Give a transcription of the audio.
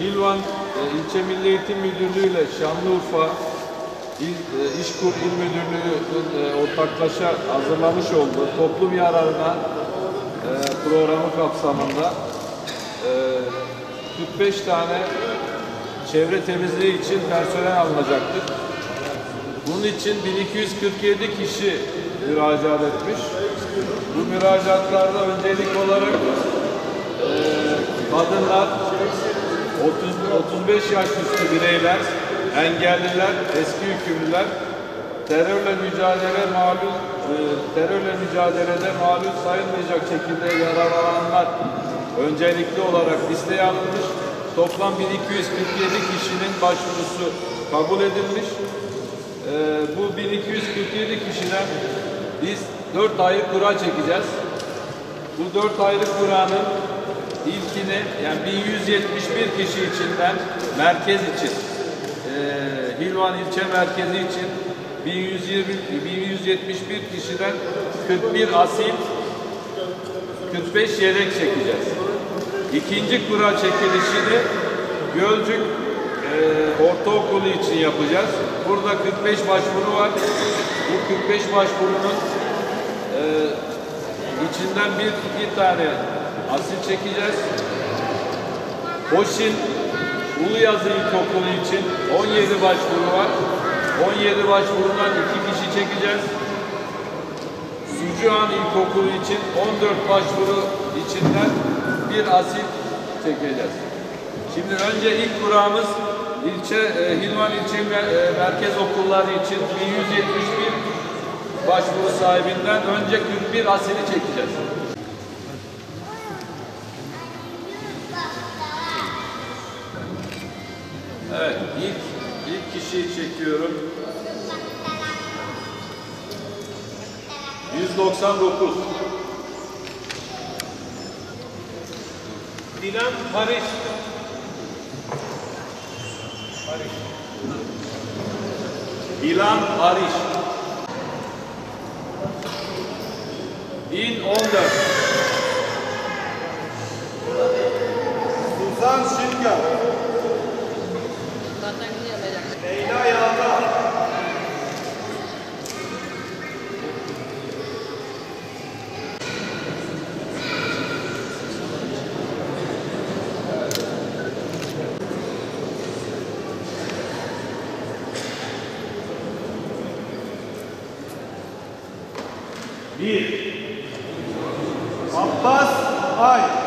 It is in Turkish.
Hilvan İlçe Milli Eğitim Müdürlüğü ile Şanlıurfa İşkur İl Müdürlüğü ortaklaşa hazırlamış olduğu toplum yararına programı kapsamında 45 tane çevre temizliği için personel alınacaktır. Bunun için 1247 kişi müracaat etmiş. Bu müracaatlarda öncelik olarak kadınlar, 35 yaş üstü bireyler, engelliler, eski hükümlüler, terörle mücadelede mağlup sayılmayacak şekilde yaralananlar öncelikli olarak listeye alınmış. Toplam 1247 kişinin başvurusu kabul edilmiş. Bu 1247 kişiden biz 4 ayrı kura çekeceğiz. Bu 4 ayrı kuranın İlkini, yani 1171 kişi içinden merkez için, Hilvan ilçe merkezi için 1171 kişiden 41 asil, 45 yedek çekeceğiz. İkinci kura çekilişini Gölcük Ortaokulu için yapacağız. Burada 45 başvuru var. Bu 45 başvurunun içinden iki tane asil çekeceğiz. Hoşin Uluyazı İlkokulu için 17 başvuru var. 17 başvurudan 2 kişi çekeceğiz. Sucuhan İlkokulu için 14 başvuru içinden bir asil çekeceğiz. Şimdi önce ilk kuramız Hilvan ilçe merkez okulları için 1171 başvuru sahibinden önce 41 asili çekeceğiz. Evet, ilk kişiyi çekiyorum. 199. Dilan Barış. Dilan Arış. 1014. Suzan Şingar. Leyla Yağda. Abbas Ay.